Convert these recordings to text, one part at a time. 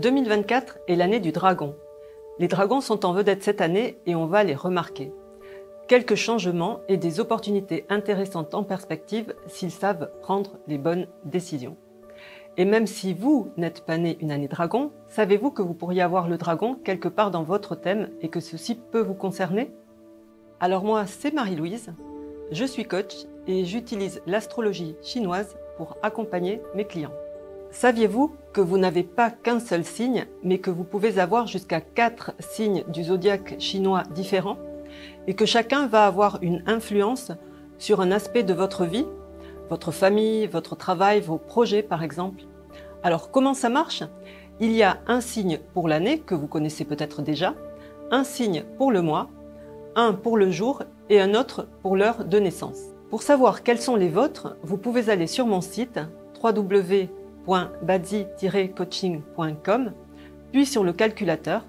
2024 est l'année du dragon. Les dragons sont en vedette cette année et on va les remarquer. Quelques changements et des opportunités intéressantes en perspective s'ils savent prendre les bonnes décisions. Et même si vous n'êtes pas né une année dragon, savez-vous que vous pourriez avoir le dragon quelque part dans votre thème et que ceci peut vous concerner? Alors moi, c'est Marie-Louise, je suis coach et j'utilise l'astrologie chinoise pour accompagner mes clients. Saviez-vous que vous n'avez pas qu'un seul signe, mais que vous pouvez avoir jusqu'à 4 signes du zodiaque chinois différents et que chacun va avoir une influence sur un aspect de votre vie, votre famille, votre travail, vos projets par exemple. Alors comment ça marche? Il y a un signe pour l'année que vous connaissez peut-être déjà, un signe pour le mois, un pour le jour et un autre pour l'heure de naissance. Pour savoir quels sont les vôtres, vous pouvez aller sur mon site www.badzi-coaching.com, puis sur le calculateur,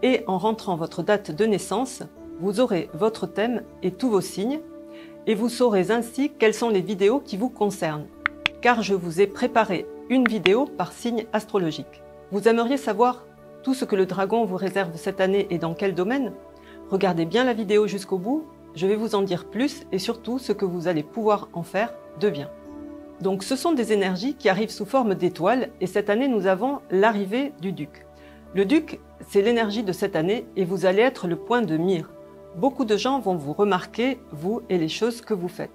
et en rentrant votre date de naissance, vous aurez votre thème et tous vos signes, et vous saurez ainsi quelles sont les vidéos qui vous concernent, car je vous ai préparé une vidéo par signe astrologique. Vous aimeriez savoir tout ce que le dragon vous réserve cette année et dans quel domaine? Regardez bien la vidéo jusqu'au bout, je vais vous en dire plus et surtout ce que vous allez pouvoir en faire de bien. Donc ce sont des énergies qui arrivent sous forme d'étoiles et cette année nous avons l'arrivée du duc. Le duc, c'est l'énergie de cette année et vous allez être le point de mire. Beaucoup de gens vont vous remarquer, vous et les choses que vous faites.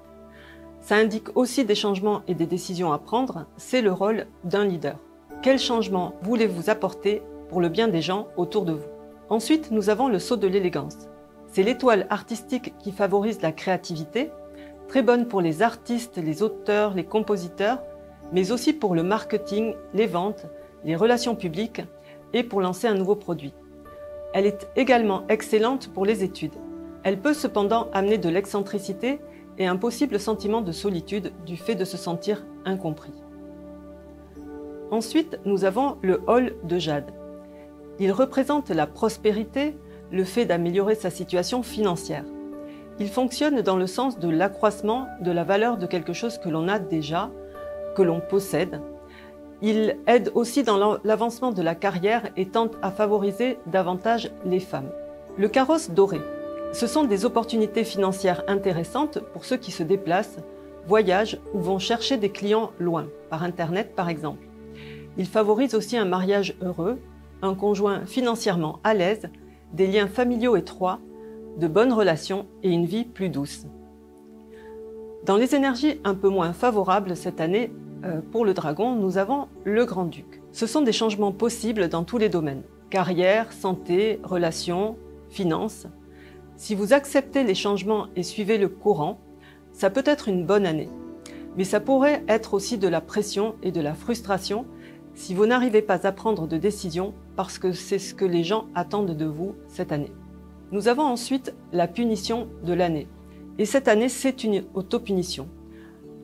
Ça indique aussi des changements et des décisions à prendre, c'est le rôle d'un leader. Quel changement voulez-vous apporter pour le bien des gens autour de vous? Ensuite, nous avons le sceau de l'élégance. C'est l'étoile artistique qui favorise la créativité, très bonne pour les artistes, les auteurs, les compositeurs, mais aussi pour le marketing, les ventes, les relations publiques et pour lancer un nouveau produit. Elle est également excellente pour les études. Elle peut cependant amener de l'excentricité et un possible sentiment de solitude du fait de se sentir incompris. Ensuite, nous avons le hall de jade. Il représente la prospérité, le fait d'améliorer sa situation financière. Il fonctionne dans le sens de l'accroissement de la valeur de quelque chose que l'on a déjà, que l'on possède. Il aide aussi dans l'avancement de la carrière et tente à favoriser davantage les femmes. Le carrosse doré. Ce sont des opportunités financières intéressantes pour ceux qui se déplacent, voyagent ou vont chercher des clients loin, par Internet par exemple. Il favorise aussi un mariage heureux, un conjoint financièrement à l'aise, des liens familiaux étroits, de bonnes relations et une vie plus douce. Dans les énergies un peu moins favorables cette année, pour le dragon, nous avons le grand-duc. Ce sont des changements possibles dans tous les domaines. Carrière, santé, relations, finances. Si vous acceptez les changements et suivez le courant, ça peut être une bonne année. Mais ça pourrait être aussi de la pression et de la frustration si vous n'arrivez pas à prendre de décision parce que c'est ce que les gens attendent de vous cette année. Nous avons ensuite la punition de l'année. Et cette année, c'est une autopunition.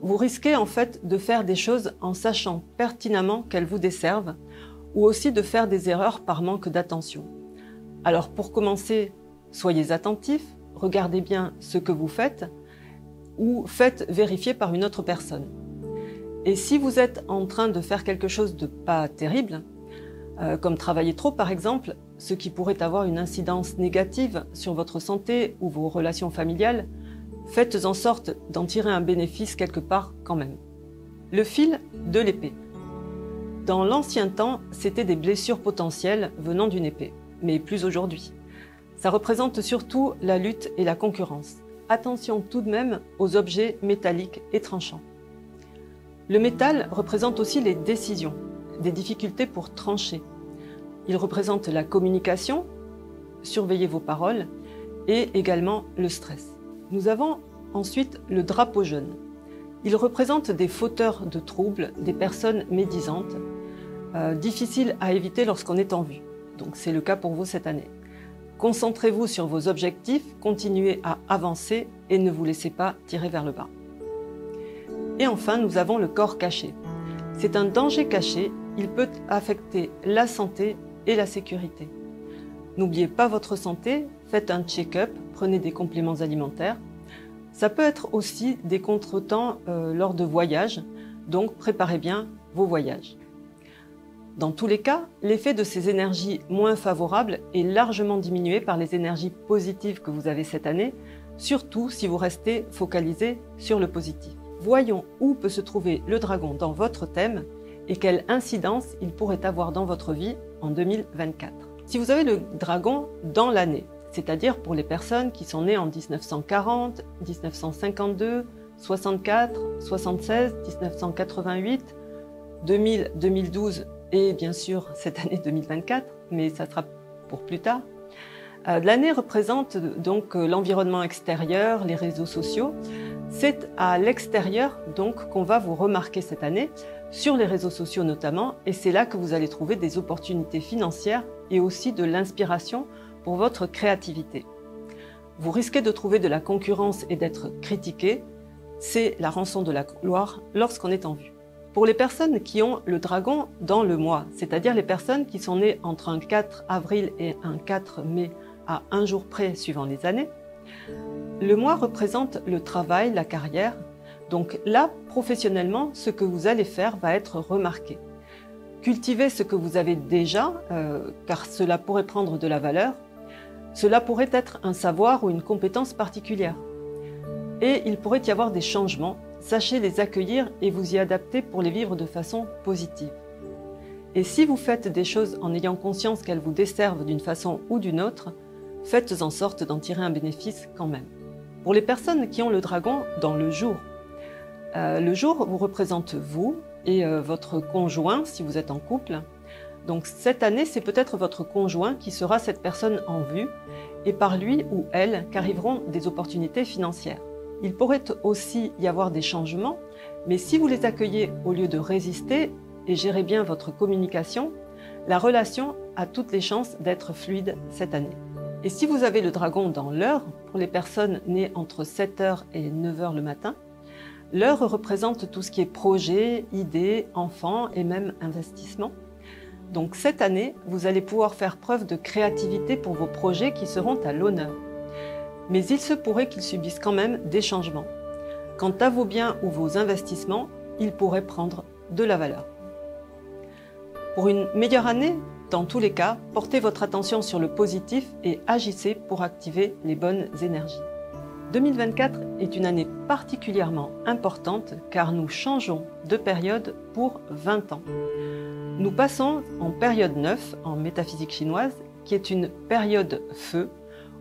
Vous risquez en fait de faire des choses en sachant pertinemment qu'elles vous desservent ou aussi de faire des erreurs par manque d'attention. Alors pour commencer, soyez attentifs, regardez bien ce que vous faites ou faites vérifier par une autre personne. Et si vous êtes en train de faire quelque chose de pas terrible, comme travailler trop par exemple, ce qui pourrait avoir une incidence négative sur votre santé ou vos relations familiales, faites en sorte d'en tirer un bénéfice quelque part quand même. Le fil de l'épée. Dans l'ancien temps, c'était des blessures potentielles venant d'une épée, mais plus aujourd'hui. Ça représente surtout la lutte et la concurrence. Attention tout de même aux objets métalliques et tranchants. Le métal représente aussi les décisions, des difficultés pour trancher. Il représente la communication, surveillez vos paroles, et également le stress. Nous avons ensuite le drapeau jaune. Il représente des fauteurs de troubles, des personnes médisantes, difficiles à éviter lorsqu'on est en vue. Donc c'est le cas pour vous cette année. Concentrez-vous sur vos objectifs, continuez à avancer et ne vous laissez pas tirer vers le bas. Et enfin, nous avons le corps caché. C'est un danger caché, il peut affecter la santé et la sécurité. N'oubliez pas votre santé, faites un check-up, prenez des compléments alimentaires. Ça peut être aussi des contretemps lors de voyages, donc préparez bien vos voyages. Dans tous les cas, l'effet de ces énergies moins favorables est largement diminué par les énergies positives que vous avez cette année, surtout si vous restez focalisé sur le positif. Voyons où peut se trouver le dragon dans votre thème et quelle incidence il pourrait avoir dans votre vie en 2024. Si vous avez le dragon dans l'année, c'est-à-dire pour les personnes qui sont nées en 1940, 1952, 64, 76, 1988, 2000, 2012 et bien sûr cette année 2024, mais ça sera pour plus tard. L'année représente donc l'environnement extérieur, les réseaux sociaux. C'est à l'extérieur donc qu'on va vous remarquer cette année, sur les réseaux sociaux notamment, et c'est là que vous allez trouver des opportunités financières et aussi de l'inspiration pour votre créativité. Vous risquez de trouver de la concurrence et d'être critiqué, c'est la rançon de la gloire lorsqu'on est en vue. Pour les personnes qui ont le dragon dans le mois, c'est-à-dire les personnes qui sont nées entre un 4 avril et un 4 mai à un jour près suivant les années, le mois représente le travail, la carrière. Donc là, professionnellement, ce que vous allez faire va être remarqué. Cultivez ce que vous avez déjà, car cela pourrait prendre de la valeur. Cela pourrait être un savoir ou une compétence particulière. Et il pourrait y avoir des changements. Sachez les accueillir et vous y adapter pour les vivre de façon positive. Et si vous faites des choses en ayant conscience qu'elles vous desservent d'une façon ou d'une autre, faites en sorte d'en tirer un bénéfice quand même. Pour les personnes qui ont le dragon dans le jour vous représente vous et votre conjoint si vous êtes en couple. Donc cette année, c'est peut-être votre conjoint qui sera cette personne en vue et par lui ou elle qu'arriveront des opportunités financières. Il pourrait aussi y avoir des changements, mais si vous les accueillez au lieu de résister et gérez bien votre communication, la relation a toutes les chances d'être fluide cette année. Et si vous avez le dragon dans l'heure, pour les personnes nées entre 7h et 9h le matin, l'heure représente tout ce qui est projet, idées, enfants et même investissement. Donc cette année, vous allez pouvoir faire preuve de créativité pour vos projets qui seront à l'honneur. Mais il se pourrait qu'ils subissent quand même des changements. Quant à vos biens ou vos investissements, ils pourraient prendre de la valeur. Pour une meilleure année, dans tous les cas, portez votre attention sur le positif et agissez pour activer les bonnes énergies. 2024 est une année particulièrement importante car nous changeons de période pour 20 ans. Nous passons en période 9 en métaphysique chinoise, qui est une période feu,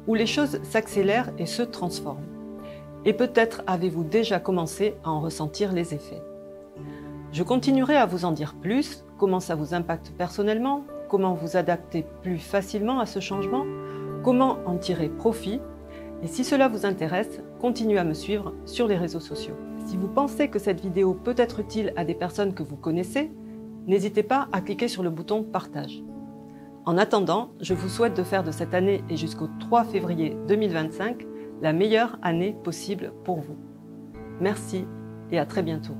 où les choses s'accélèrent et se transforment. Et peut-être avez-vous déjà commencé à en ressentir les effets. Je continuerai à vous en dire plus, comment ça vous impacte personnellement, comment vous adapter plus facilement à ce changement, comment en tirer profit. Et si cela vous intéresse, continuez à me suivre sur les réseaux sociaux. Si vous pensez que cette vidéo peut être utile à des personnes que vous connaissez, n'hésitez pas à cliquer sur le bouton partage. En attendant, je vous souhaite de faire de cette année et jusqu'au 3 février 2025 la meilleure année possible pour vous. Merci et à très bientôt.